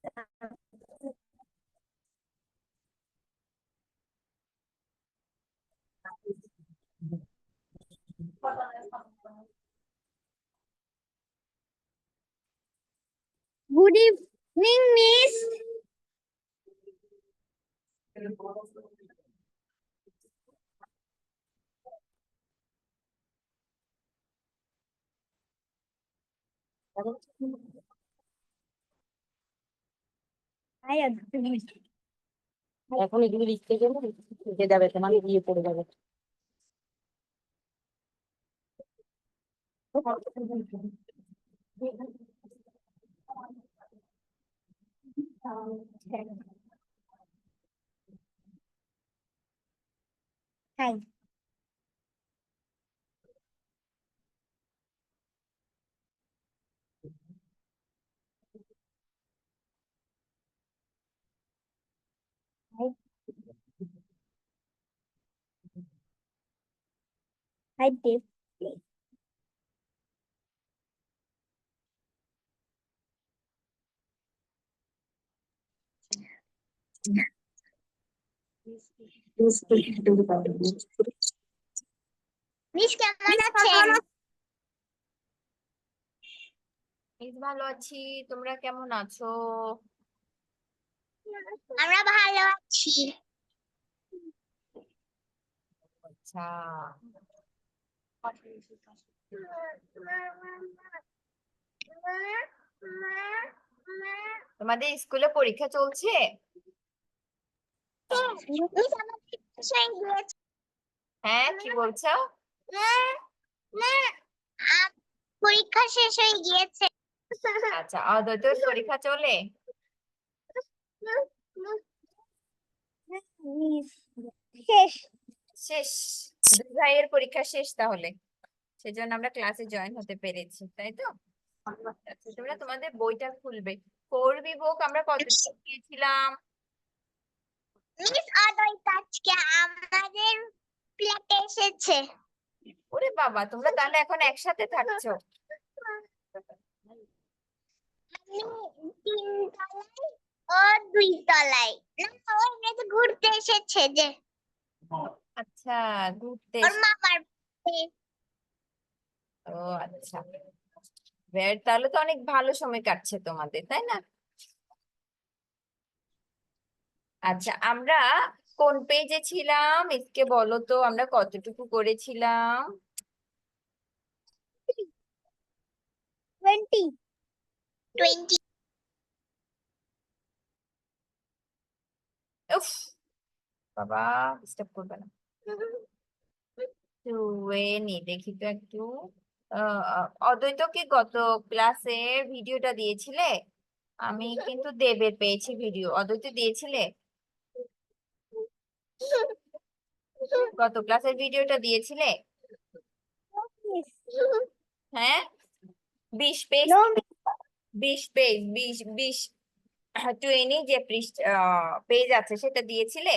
Good evening, Miss. এখন এগুলো লিখতে গেলে লিখে যাবে, তোমার গিয়ে পড়ে যাবে। Hi. Hi, Dave. Miss কেমন আছেন? বেশ ভালো আছি, তোমরা কেমন আছো? আমরা ভালো আছি। আচ্ছা, তোমাদের স্কুলে পরীক্ষা চলছে? Miss আমাদের বিষয় গিয়েছে। হ্যাঁ, কি বলছো? পরীক্ষা শেষ হয়ে গিয়েছে। আচ্ছা, অদ্বৈতর পরীক্ষা চলে? শেষ। শেষ। দুই ভাইয়ের পরীক্ষা শেষ তাহলে, সেজন্য আমরা ক্লাসে জয়েন হতে পেরেছি, তাই তো? আচ্ছা, তোমরা তোমাদের বইটা খুলবে। করবি বুক আমরা কতটুকু গিয়েছিলাম? মিস অদ্বৈত আজকে আমাদের ফ্ল্যাটে এসেছে। ওরে বাবা, তোমরা তাহলে এখন একসাথে থাকছো? আমি 3 তলায় ও 2 তলায়। না, ও এমনিতে ঘুরতে এসেছে যে আচ্ছা, ঘুরতে ওর মামার বাড়িতে। ও আচ্ছা, তাহলে তো অনেক ভালো সময় কাটছে তোমাদের, তাই না? আচ্ছা, আমরা কোন পেজে ছিলাম আজকে বলো তো, আমরা কতটুকু করেছিলাম? 20 উফ বাবা, ডিস্টার্ব করবে না। দেখি তো একটু। অদ্বৈতকে গত ক্লাসের ভিডিওটা দিয়েছিলে? আমি কিন্তু দেবের পেয়েছি ভিডিও, অদ্বৈত দিয়েছিলে? গত ক্লাসের ভিডিওটা দিয়েছিলে? হ্যাঁ, 20 পেজ, 20 পেজ, 20 20 যে পেজ আছে সেটা দিয়েছিলে?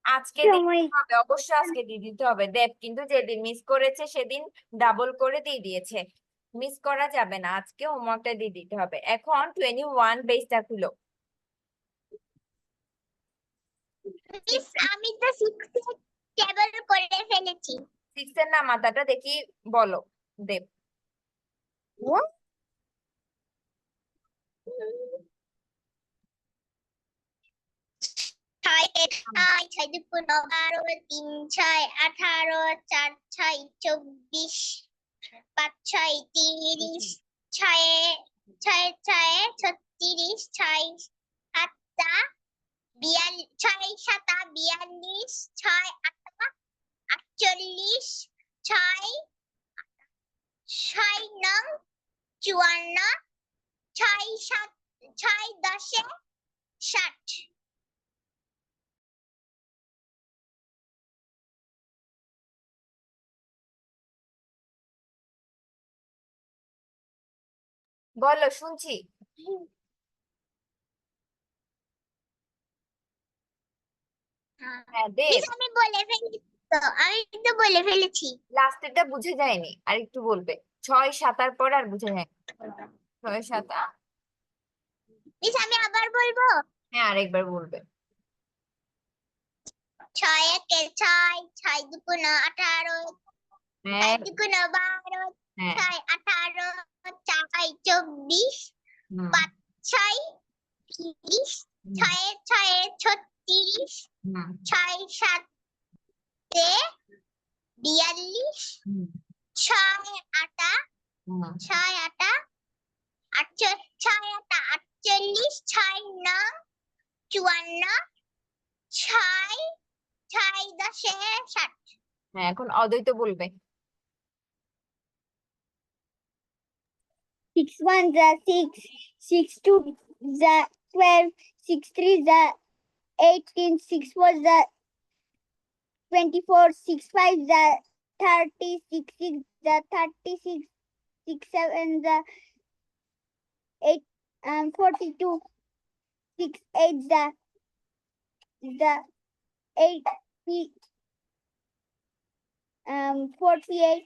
আজকে দিতে হবে, অবশ্যই আজকে দিয়ে দিতে হবে। দেব কিন্তু যেদিন মিস করেছে সেদিন ডাবল করে দিয়ে দিয়েছে, মিস করা যাবে না, আজকে হোমওয়ার্কটা দিয়ে দিতে হবে। এখন 21 পেজটা খুলো। মিস আমি তো 6 টেবল করে ফেলেছি। 6 এর না মাথাটা দেখি, বলো দেব। ছয় এক আট 6 দুগুণ 12 3 6 18 4 6 24 5 6 30 6 6 6 36 6 আটটা 6 7 42 6 8 48 6 6 9 54 6 7 6 10 60। বলো, শুনছি। হ্যাঁ দেব, মিস আমি বলে ফেলেছি তো, আমি তো বলে ফেলেছি। লাস্টেরটা বুঝে যায়নি, আর একটু বলবে। ছয় সাতার পর আর বুঝে যায় ছয় সাতা। মিস আমি আবার বলবো। হ্যাঁ আরেকবার বলবে। 6 একে 6, 6 দুগুণে 18, 6 হ্যাঁ দুগুণে 12, হ্যাঁ 6 18, 4 24, হুম 5 6 30, হুম 6 6 36, হুম 6 7 42, হুম 6 8 হুম 6 8 6 8 48, 6 9 54, 6 6 10 60। হ্যাঁ এখন অদ্বৈত বলবে। 6 1 the 6, 6 2 the 12, 6 3 the 18, 6 4 the 24, 6 5 the 30, 6 6 the 36, 6 7 the 8 42, 6 8 the 8 48,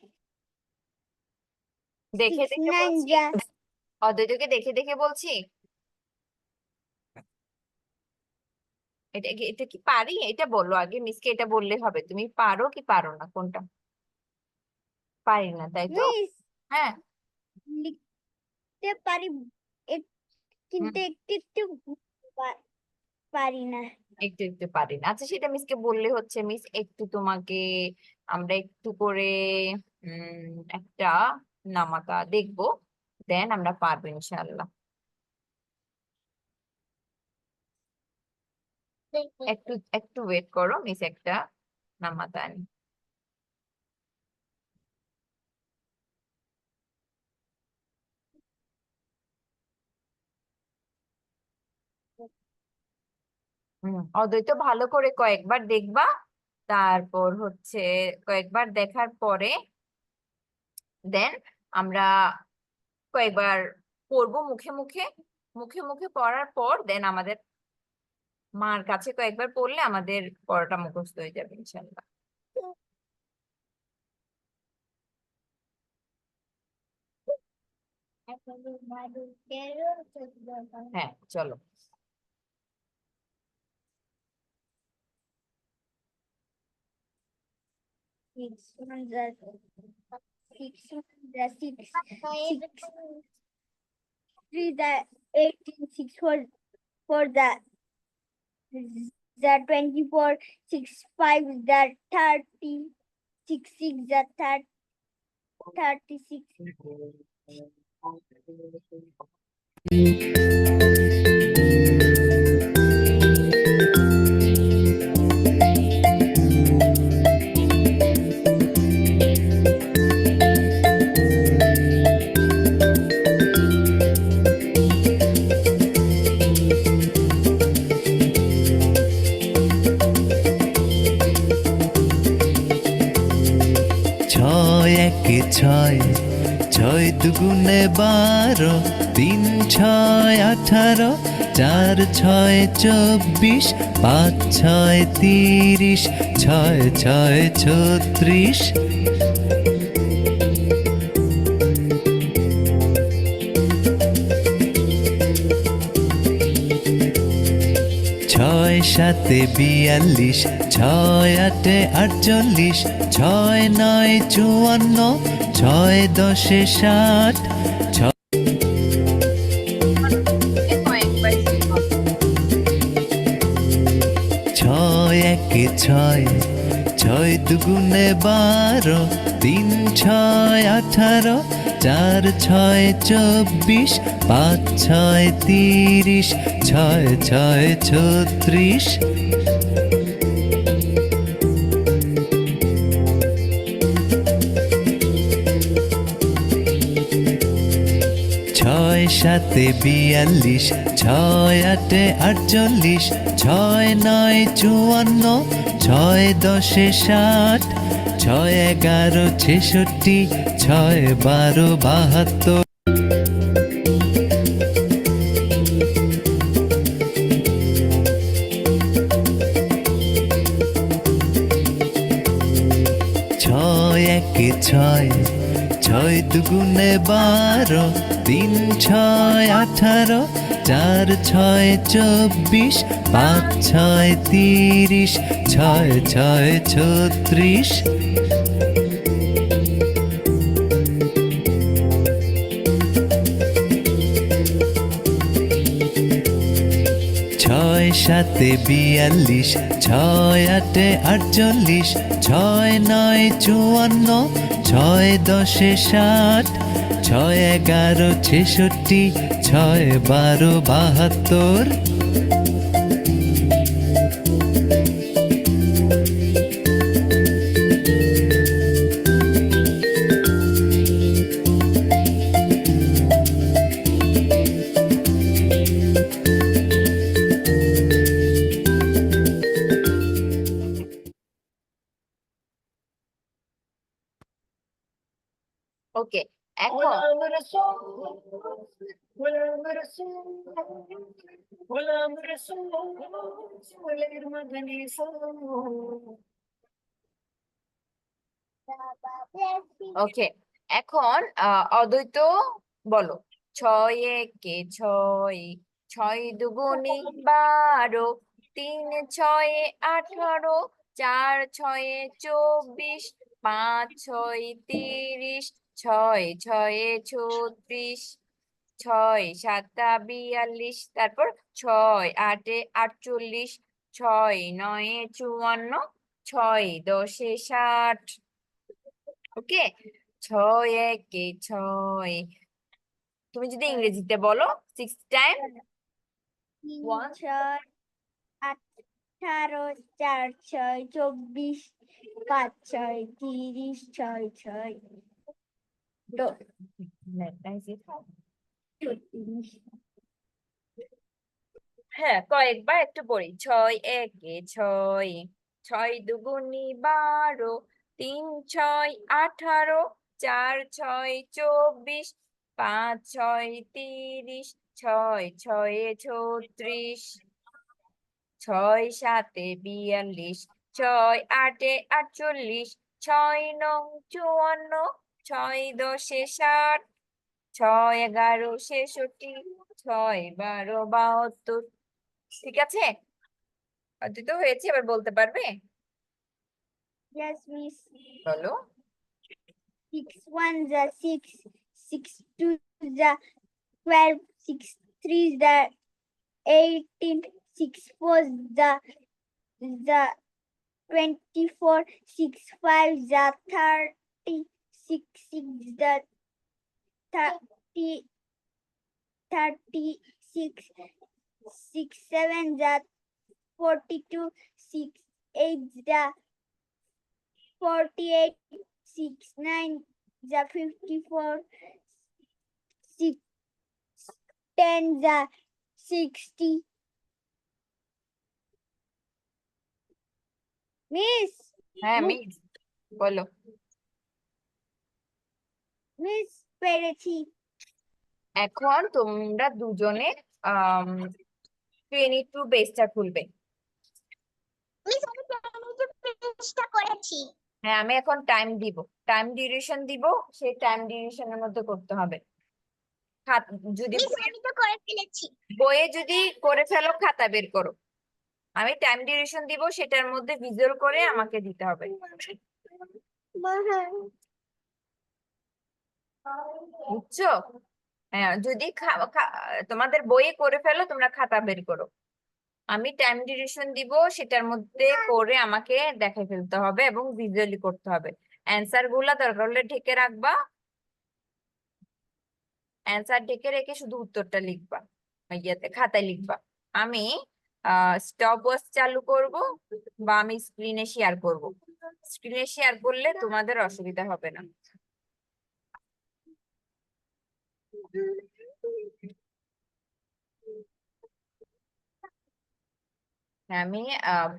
দেখে 6 দেখে 9 বলছি, the অদ্বৈতকে দেখে দেখে বলছি। এটা কি পারি? এটা বললো আগে, মিসকে এটা বললে হবে। তুমি পারো কি পারো না, কোনটা? পারি না তাই তো? Miss হ্যাঁ লিখতে পারি হুম, কিন্তু একটু একটু পারি না। একটু একটু পারি না। আচ্ছা সেটা মিসকে বললে হচ্ছে। মিস একটু তোমাকে, আমরা একটু করে একটা নামাতা দেখবো, দেন আমরা পারবো ইনশাআল্লাহ। একটু একটু ওয়েট করো, মিস একটা নামাতা আনি। অদ্বৈত ভালো করে কয়েকবার দেখবা, তারপর হচ্ছে কয়েকবার দেখার পরে দেন আমরা কয়েকবার পড়বো মুখে মুখে। মুখে মুখে পড়ার পর দেন আমাদের মার কাছে কয়েকবার পড়লে আমাদের পড়াটা মুখস্থ হয়ে যাবে ইনশাল্লাহ। হ্যাঁ চলো। 6 1 the 6 3 the 18, 6 4 the 24, 6 5 the 30, 6 6 the 36. ছয় একে 6, 6 দুগুণে 12, 3 6 18, 4 6 24, 5 6 30, 6 6 36। ছয় সাতে 42, 6 8 48, 6 9 54, 6 10 60, কয়েকবার শিখো। 6 একে 6, 6 দুগুণে 12, 3 6 18, 4 6 24, 5 6 30, 6 6 36। ছয় সাতে 42, 6 8 48, 6 9 54, 6 10 60, 6 11 66, 6 12 72। ছয় একে 6, 6 দুগুণে 12, 3 6 18, 4 6 24, 5 6 30, 6 6 36। ছয় সাতে 42, 6 8 48, 6 9 54, 6 10 60, 6 11 66, 6 12 72। ওকে, এখন ওকে, এখন অদ্বৈত বলো। 6 একে 6, 6 দুগুণে 12, 3 6 18, 4 6 24, 5 6 30, 6 6 36, 6 7 42, তারপর 6 8 48, 6 9 54, 6 10 60। ওকে, 6 একে 6। তুমি যদি ইংরেজিতে বলো 6 টাইম 1 6 18 4 6 24 5 6 30 6 6 34। হ্যাঁ, কয়েকবার একটু পড়ি। 6 একে 6, 6 দুগুণে 12, 3 6 18, 4 6 24, 5 6 30, 6 6 36, 6 7 42, 6 8 48, 6 9 54, 6 10 60, 6 11 66, 6 12 72। ঠিক আছে, অদ্বৈত হয়েছে, এবার বলতে পারবে? Yes, miss. বলো। 6 1 the 6, 6 2 the 12, 6 3 the 18, 6 4 the 24, 6 5 the 30, 6 6 the 30, 36, 6 7 the 42, 6 8 the 48, 6 9 the 54, 6 10 the 60. Miss, হ্যাঁ মিস, বলো। miss পেরেছি। এখন তোমরা দুজনে 22 বেসটা খুলবে। মিস আমি চেষ্টা করেছি। হ্যাঁ, আমি এখন টাইম দিব, টাইম ডিউরেশন দিব, সেই টাইম ডিউরেশনের মধ্যে করতে হবে। যদি মিস আমি তো করে ফেলেছি। বইয়ে যদি করে ফেলো খাতা বের করো, আমি টাইম ডিউরেশন দিব, সেটার মধ্যে ভিজুয়াল করে আমাকে দিতে হবে। বুঝছো? হ্যাঁ, যদি তোমাদের বইয়ে করে ফেলো, তোমরা খাতা বের করো। আমি টাইম ডিউরেশন দিব, সেটার মধ্যে করে আমাকে দেখাই ফেলতে হবে এবং ভিজুয়ালি করতে হবে। অ্যান্সার গুলা দরকার হলে ঢেকে রাখবা, অ্যান্সার ঢেকে রেখে শুধু উত্তরটা লিখবা, ইয়েতে খাতায় লিখবা। আমি স্টপ ওয়াচ চালু করব বা আমি স্ক্রিনে শেয়ার করব। স্ক্রিনে শেয়ার করলে তোমাদের অসুবিধা হবে না। আমি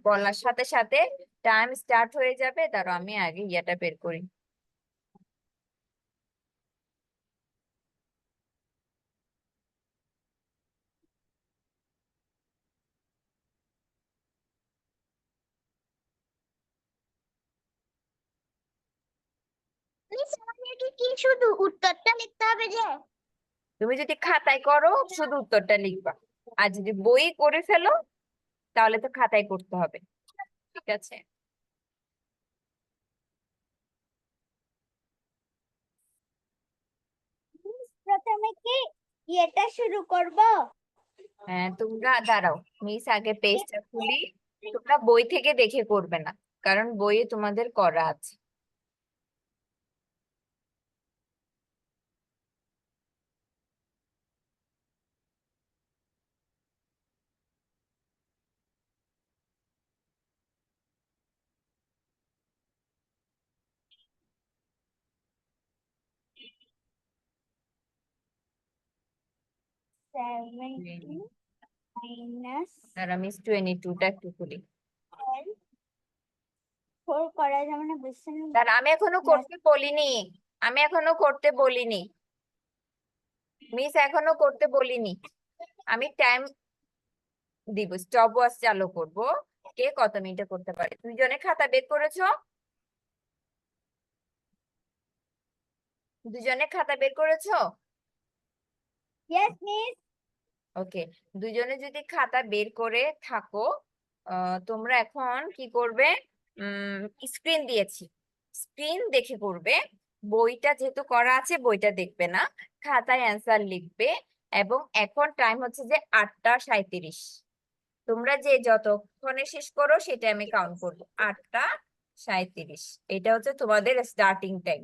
বলার সাথে সাথে টাইম স্টার্ট হয়ে যাবে, তারপর আমি আগে ইয়েটা বের করি। মিস আমাদের থেকে কি শুধু উত্তরটা লিখতে হবে যে? তুমি যদি খাতায় করো শুধু উত্তরটা লিখবা, আর যদি বই করে ফেলো তাহলে তো খাতায় করতে হবে। ঠিক আছে? প্রথমে কি এটা শুরু করব? হ্যাঁ, তোমরা দাঁড়াও, মিস আগে পেজটা খুলি। তোমরা বই থেকে দেখে করবে না, কারণ বইয়ে তোমাদের করা আছে। -12 আর আমি 22টা একটু খুলি। করা যাবে না, বুঝছেন? আর আমি এখনো করতে বলিনি, আমি এখনো করতে বলিনি মিস, এখনো করতে বলিনি। আমি টাইম দিব, স্টপ ওয়াচ চালু করব, কে কত মিনিটে করতে পারে। দুইজনে খাতা বের করেছো? দুজনে খাতা বের করেছো? Yes miss. ওকে, দুজনে যদি খাতা বের করে থাকো, তোমরা এখন কি করবে? স্ক্রিন দিয়েছি, স্ক্রিন দেখে করবে। বইটা যেহেতু করা আছে বইটা দেখবে না, খাতায় অ্যান্সার লিখবে। এবং এখন টাইম হচ্ছে যে 8টা 37। তোমরা যে যতক্ষণে শেষ করো সেটা আমি কাউন্ট করবো, 8টা 37। এটা হচ্ছে তোমাদের স্টার্টিং টাইম।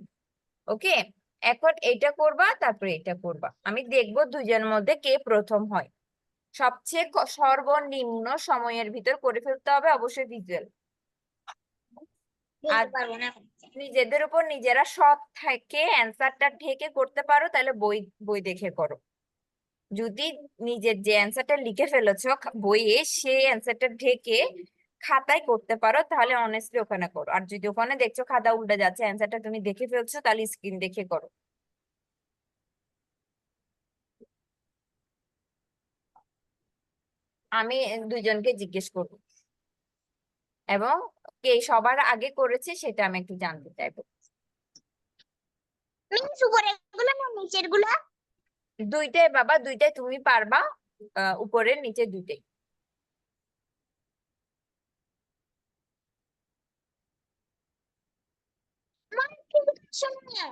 ওকে, এখন এটা করবা, তারপরে এটা করবা। আমি দেখবো দুজনের মধ্যে কে প্রথম হয়। সবচেয়ে সর্বনিম্ন সময়ের ভিতর করে ফেলতে হবে, অবশ্যই ভিজুয়াল। আর বলতে পারবো না। নিজেদের উপর নিজেরা সৎ থেকে অ্যান্সারটা ঢেকে করতে পারো তাহলে বই বই দেখে করো। যদি নিজের যে অ্যান্সারটা লিখে ফেলেছো বইয়ে সেই অ্যান্সারটা ঢেকে খাতায় করতে পারো তাহলে অনেস্টলি ওখানে করো। আর যদি ওখানে দেখছো খাতা উল্টে যাচ্ছে, অ্যান্সারটা তুমি দেখে ফেলছো, তাহলে স্ক্রিন দেখে করো। আমি দুইজনকে জিজ্ঞেস করবো, এবং কে সবার আগে করেছে সেটা আমি একটু জানতে চাইবো। মিস উপরের গুলো না নিচের গুলো? দুইটাই বাবা, দুইটাই তুমি পারবা, উপরের নিচে দুইটাই। আমার কিন্তু শোনো না।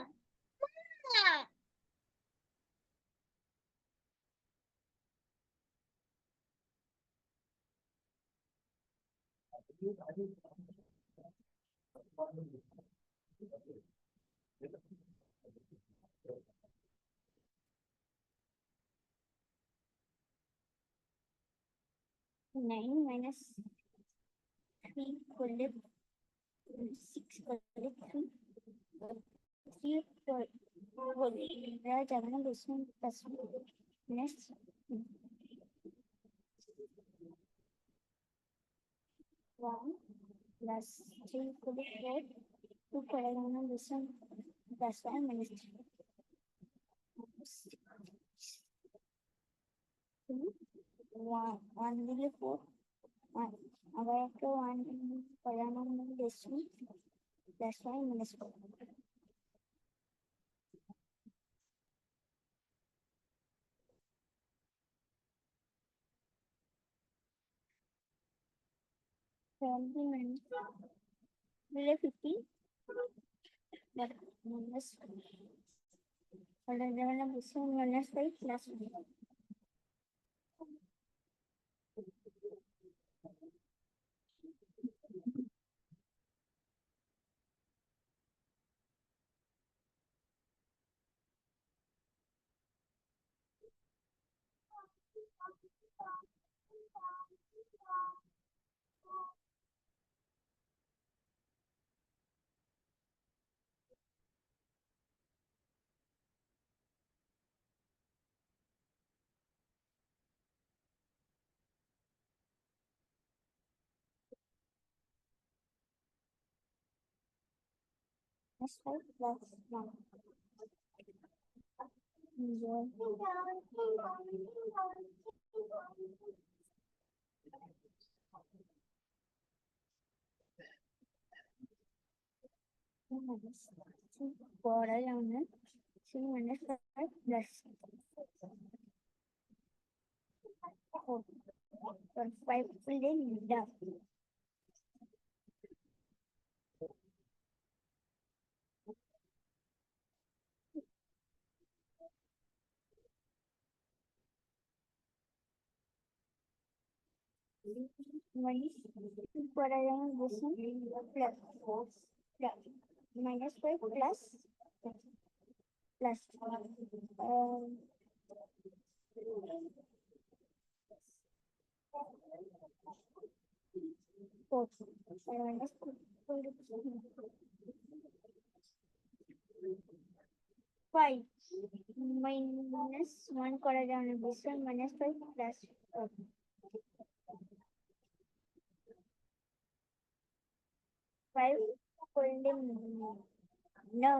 না। 9 - 3 করলে 6 করলে 3 বলে যাবে না, বুঝছেন? নেক্সট 1 প্লাস 3 করলে 4, 2 করে যাবে না, বুঝছেন? প্লাস 1 - 1 দিলে 4, আবার একটা 1 করে মানে বুঝছেন? প্লাস 1 - 4। 70 দিলে 50, মাইনাস করে যাবে না, বুঝছেন? -5 প্লাস 1। -5 plus 1. পড়া যাবে না সি মাইনাস 5 প্লাস 5 করলে দাও minus পড়া যাবে বসুন plus minus 5 plus plus minus 5 minus 1 করা যাবে না বসুন minus 5 প্লাস 5 করলে no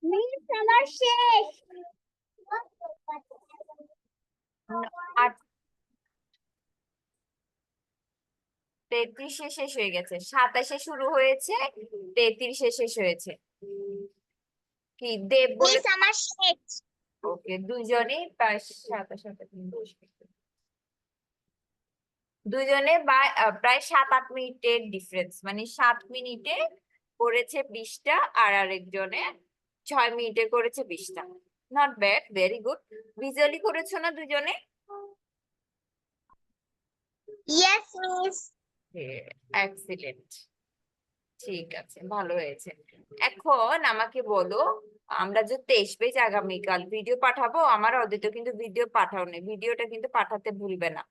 মিস আমার শেষ আর 33 শেষ হয়ে গেছে, 27 শুরু হয়েছে, 33 শেষ হয়েছে। কি দেব বলে? মিস আমার শেষ ওকে, দুজনেই প্রায় 27 দুজনে প্রায় 7-8 মিনিটের ডিফারেন্স, মানে 7 মিনিটে করেছে 20টা আর আরেকজনে 6 মিনিটে করেছে 20টা। Not bad, very good. Visually করেছো না দুজনে? ইয়েস মিস এক্সিলেন্ট, ঠিক আছে, ভালো হয়েছে। এখন আমাকে বলো, আমরা যে 23 পেজ আগামীকাল ভিডিও পাঠাবো, আমার অদিত কিন্তু ভিডিও পাঠাও নি, ভিডিওটা কিন্তু পাঠাতে ভুলবে না।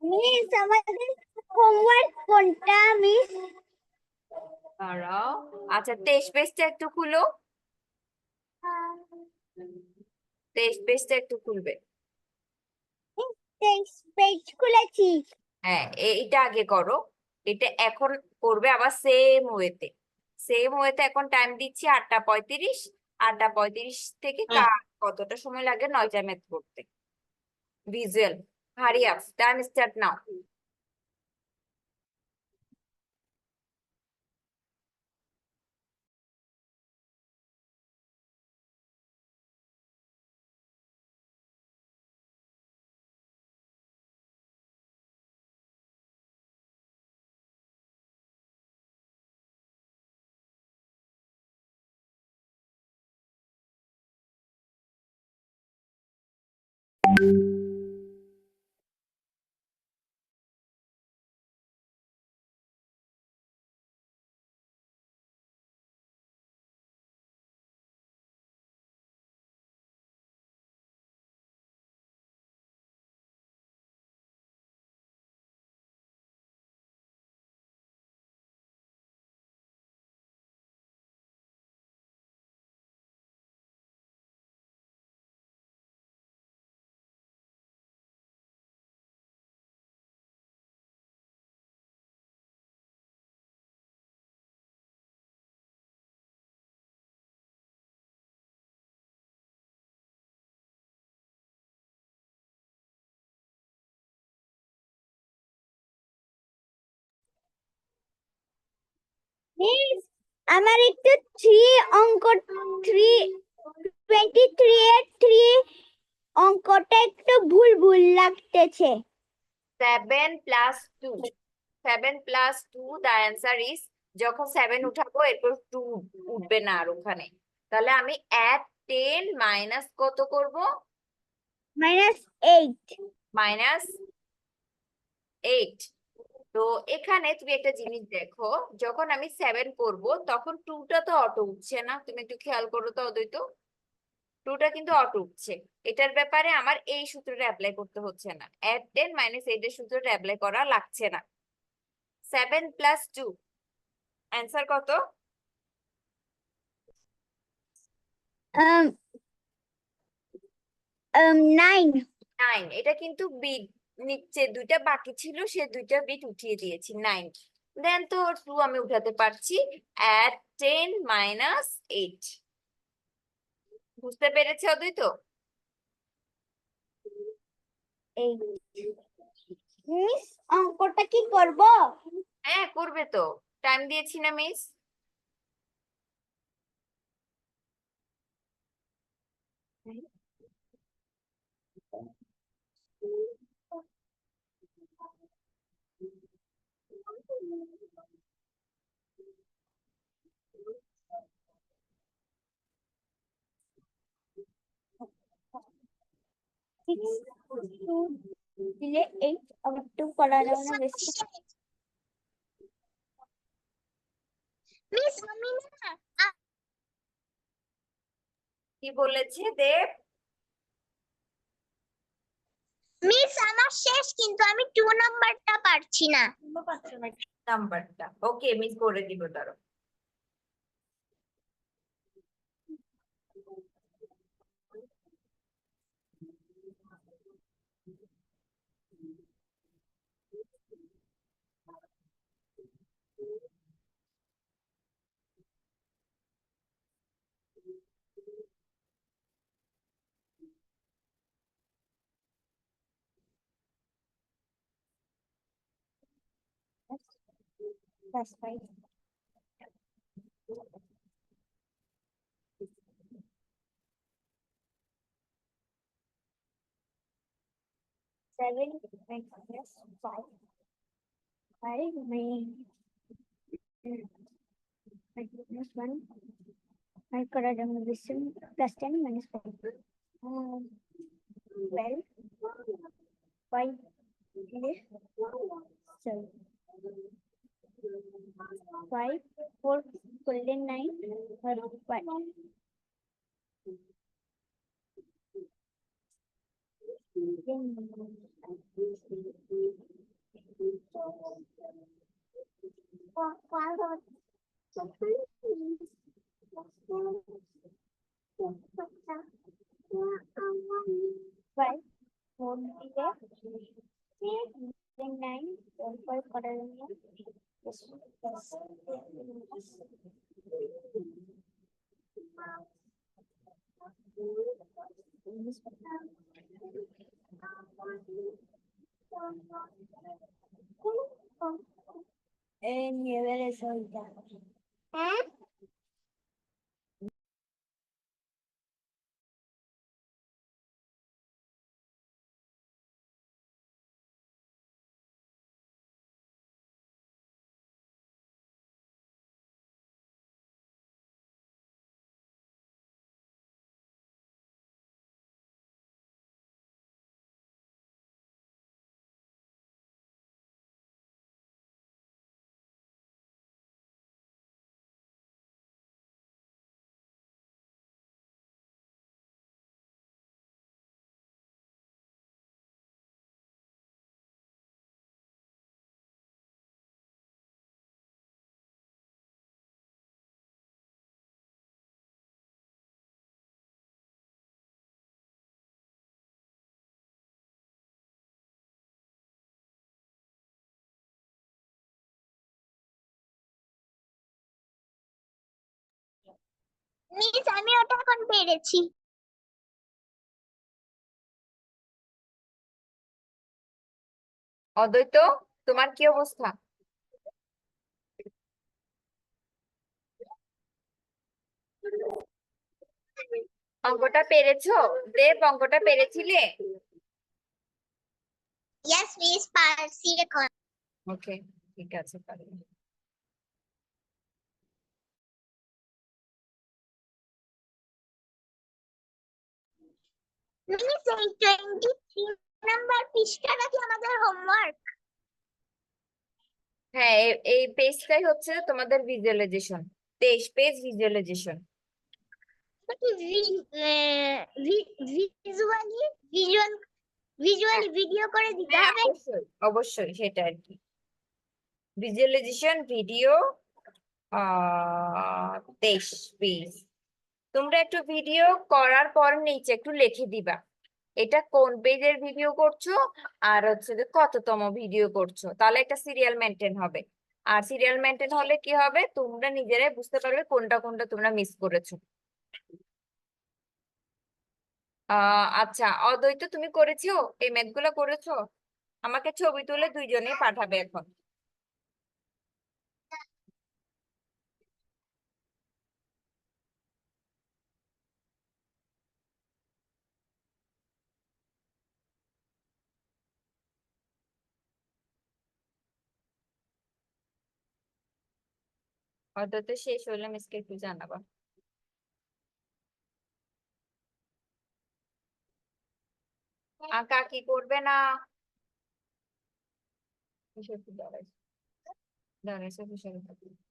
মিস আমাদের হোমওয়ার্ক কোনটা মিস দাঁড়াও, আচ্ছা 23 পেজটা একটু খুলো, 23 পেজটা একটু খুলবে। পেজ খুলেছি হ্যাঁ, এইটা আগে করো, এটা এখন করবে আবার সেম ওয়েতে। সেম ওয়েতে এখন টাইম দিচ্ছি 8টা 35। 8টা 35 থেকে কার কতটা সময় লাগে 9টা ম্যাথ করতে? Visual, hurry up, time start now. Miss আমার একটু 23 এর 3 অঙ্কটা একটু ভুল ভুল লাগতেছে। 7 plus 2 7 plus 2 the answer is যখন 7 উঠাবো এরপর 2 উঠবে না আর ওখানে, তাহলে আমি add 10 মাইনাস কত করব? -8 মাইনাস 8। তো এখানে তুমি একটা জিনিস দেখো, যখন আমি 7 করব তখন 2টা তো অটো উঠছে না, তুমি একটু খেয়াল করো তো অদ্বৈত, 2টা কিন্তু অটো উঠছে। এটার ব্যাপারে আমার এই সূত্রটা অ্যাপ্লাই করতে হচ্ছে না, add 10 মাইনাস 8 এর সূত্রটা অ্যাপ্লাই করা লাগছে না। 7 প্লাস 2 অ্যান্সার কত? um 9 9। এটা কিন্তু বিট নিচে দুইটা বাকি ছিল, সে দুইটা বিট উঠিয়ে দিয়েছি 9। দেন তো 2 আমি উঠাতে পারছি, add 10 মাইনাস 8। বুঝতে পেরেছে অদ্বৈত? 8 মিস অঙ্কটা কি করব? হ্যাঁ করবে তো, টাইম দিয়েছি না মিস? দিলে 8 আবার 2 করা যাবে না বেশি। মিস আমি না কি বলেছে দেব? মিস আমার শেষ, কিন্তু আমি 2 নাম্বারটা পারছি না। নাম্বারটা ওকে মিস করে দিব তার। That's right. Seven minus 5. 5 minus 1. 5 করা যাবে না বেশি, plus 10 minus 5. 12. 5 is 7. 5 4 করলে 9 আর 5 5 4 দিলে 9 5 করা যাবে না। nivel soldado. মিস আমি ওটা এখন পেরেছি। অদ্বৈত তোমার কি অবস্থা? অঙ্কটা পেরেছো? দেব, অঙ্কটা পেরেছিলে? Yes, miss, পারছি এখন। ওকে, ঠিক আছে, পারবে। মিস এই 23 নাম্বার পৃষ্ঠাটা কি আমাদের হোমওয়ার্ক? হ্যাঁ, এই পেজটাই হচ্ছে তোমাদের ভিজুয়ালাইজেশন। 23 page visualization. কি ভিজুয়ালি ভিডিও করে দিতে হ্যাঁ, হবে? অবশ্যই অবশ্যই, সেটা আর কি। Visualization video 23 page. তোমরা একটু ভিডিও করার পর নিচে একটু লিখে দিবা এটা কোন পেজের ভিডিও করছো আর হচ্ছে যে কততম ভিডিও করছো, তাহলে একটা সিরিয়াল মেনটেন হবে। আর সিরিয়াল মেনটেন হলে কি হবে, তোমরা নিজেরাই বুঝতে পারবে কোনটা কোনটা তোমরা মিস করেছো। আচ্ছা, অদ্বৈত তুমি করেছো? এই ম্যাথ গুলো করেছো? আমাকে ছবি তুলে দুইজনেই পাঠাবে এখন। অদ্বৈত শেষ হলে মিসকে একটু জানাবা। কাকি করবে না? দাঁড়াইছে দাঁড়াইছে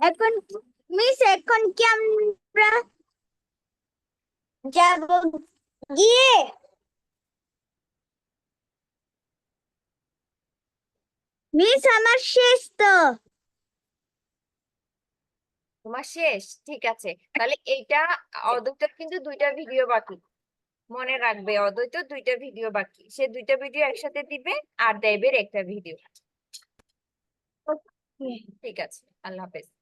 এখন মিস এখন কি আমরা যাব গিয়ে? মিস আমার শেষ তো। তোমার শেষ, ঠিক আছে। তাহলে এইটা অদ্বৈতের কিন্তু দুইটা ভিডিও বাকি, মনে রাখবে। অদ্বৈত দুইটা ভিডিও বাকি, সে দুইটা ভিডিও একসাথে দিবে আর দেবের একটা ভিডিও। ঠিক আছে, আল্লাহ হাফেজ।